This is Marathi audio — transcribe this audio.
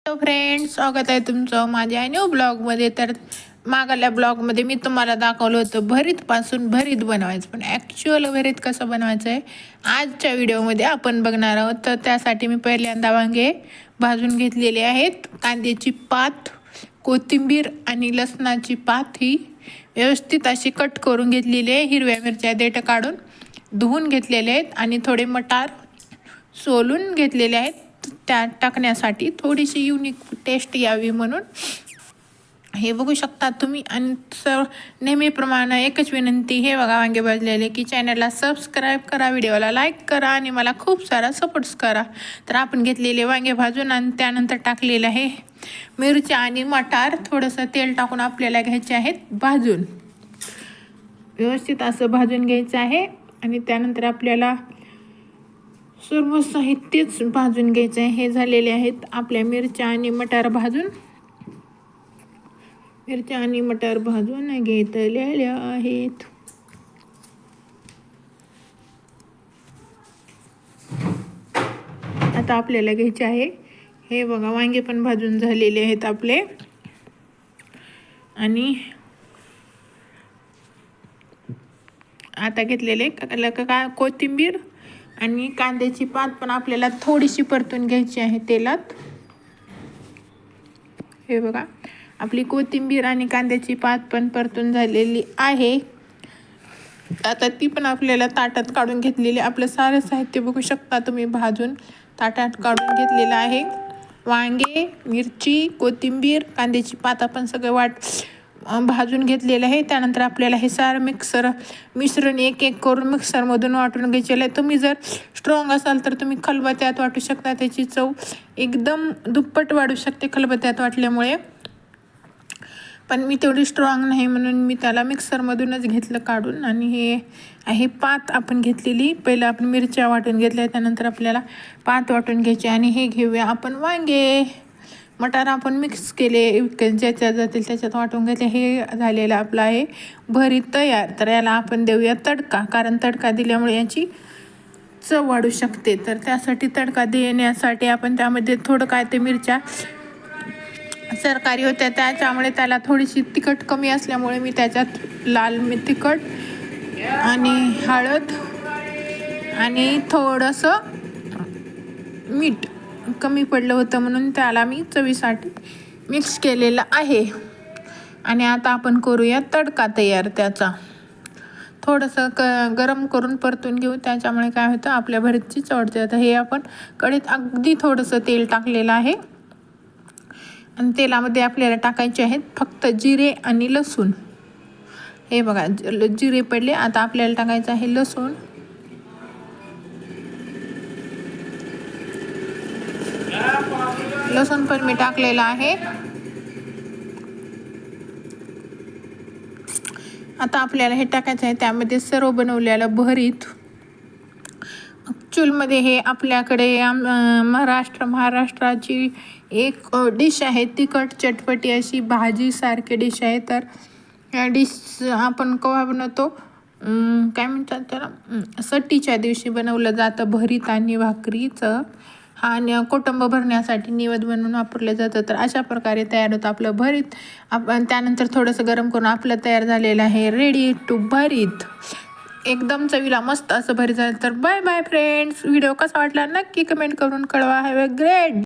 हॅलो फ्रेंड्स, स्वागत आहे तुमचं माझ्या न्यू ब्लॉगमध्ये. तर मागल्या ब्लॉगमध्ये मी तुम्हाला दाखवलं होतं भरीतपासून भरीत बनवायचं, पण ॲक्च्युअल भरीत कसं बनवायचं आहे आजच्या व्हिडिओमध्ये आपण बघणार आहोत. तर त्यासाठी मी पहिल्यांदा वांगे भाजून घेतलेले आहेत. कांद्याची पात, कोथिंबीर आणि लसणाची पात ही व्यवस्थित अशी कट करून घेतलेली आहे. हिरव्या मिरच्या देठ काढून धुवून घेतलेले आहेत आणि थोडे मटार सोलून घेतलेले आहेत त्यात टाकण्यासाठी, थोडीशी युनिक टेस्ट यावी म्हणून. हे बघू शकता तुम्ही. आणि नेहमीप्रमाणे एकच विनंती, हे बघा वांगे भाजलेले, की चॅनलला सबस्क्राईब करा, व्हिडिओला लाईक करा आणि मला खूप सारा सपोर्ट्स करा. तर आपण घेतलेले वांगे भाजून आणि त्यानंतर टाकलेलं आहे मिरच्या आणि मटार. थोडंसं तेल टाकून आपल्याला घ्यायचे आहेत भाजून, व्यवस्थित असं भाजून घ्यायचं आहे. आणि त्यानंतर आपल्याला सर्व साहित्यच भाजून घ्यायचं आहे. हे झालेले आहेत आपल्या मिरच्या आणि मटार भाजून घेतलेल्या आहेत. आता आपल्याला घ्यायचे आहे, हे बघा वांगे पण भाजून झालेले आहेत आपले. आणि आता घेतलेले कोथिंबीर आणि कांद्याची पात पण आपल्याला थोडीशी परतून घ्यायची आहे तेलात. हे बघा आपली कोथिंबीर आणि कांद्याची पात पण परतून झालेली आहे. आता ती पण आपल्याला ताटात काढून घेतलेली. आपलं सारं साहित्य बघू शकता तुम्ही भाजून ताटात काढून घेतलेलं आहे. वांगे, मिरची, कोथिंबीर, कांद्याची पात आपण सगळं भाजून घेतलेलं आहे. त्यानंतर आपल्याला हे सारं मिश्रण एक एक करून मिक्सरमधून वाटून घ्यायचे आहे. तुम्ही जर स्ट्रॉंग असाल तर तुम्ही खलबत्त्यात वाटू शकता, त्याची चव एकदम दुप्पट वाढू शकते खलबत्त्यात वाटल्यामुळे. पण मी तेवढी स्ट्रॉंग नाही म्हणून मी त्याला मिक्सरमधूनच घेतलं काढून. आणि हे आहे पात आपण घेतलेली. पहिलं आपण मिरच्या वाटून घेतल्या, त्यानंतर आपल्याला पात वाटून घ्यायची. आणि हे घेऊया आपण वांगे, मटार आपण मिक्स केले, ज्याच्यात जातील त्याच्यात वाटून घेतले. हे झालेलं आपलं आहे भरीत तयार. तर याला आपण देऊया तडका, कारण तडका दिल्यामुळे याची चव वाढू शकते. तर त्यासाठी तडका देण्यासाठी आपण त्यामध्ये थोडं काय ते मिरच्या सरकारी होत्या त्याच्यामुळे त्याला थोडीशी तिखट कमी असल्यामुळे मी त्याच्यात लाल तिखट आणि हळद आणि थोडंसं मीठ कमी पडलं होतं म्हणून त्याला मी चवीसाठी मिक्स केलेलं आहे. आणि आता आपण करूया तडका तयार. त्याचा थोडंसं गरम करून परतून घेऊ, त्याच्यामुळे काय होतं आपल्या भरीतची चवडते. आता हे आपण कढईत अगदी थोडंसं तेल टाकलेलं आहे आणि तेलामध्ये आपल्याला टाकायचे आहेत फक्त जिरे आणि लसूण. हे बघा जिरे पडले. आता आपल्याला टाकायचं आहे लसूण. लसूण पण मी टाकलेलं आहे. आता आपल्याला हे टाकायचं आहे त्यामध्ये सर्व बनवलेलं भरीत. ॲक्च्युअलमध्ये हे आपल्याकडे महाराष्ट्राची एक डिश आहे, तिखट चटपटी अशी भाजीसारखी डिश आहे. तर या डिश आपण केव्हा बनवतो, काय म्हणतात त्याला, सट्टीच्या दिवशी बनवलं जातं भरीत आणि भाकरीचं. हा कुटुंब भरण्यासाठी निवेद म्हणून वापरलं जातं. तर अशा प्रकारे तयार होतं आपलं भरीत. आपण त्यानंतर थोडंसं गरम करून आपलं तयार झालेलं आहे रेडी टू भरीत. एकदम चवीला मस्त असं भरीत झालं. तर बाय बाय फ्रेंड्स. व्हिडिओ कसा वाटला नक्की कमेंट करून कळवा. Have a great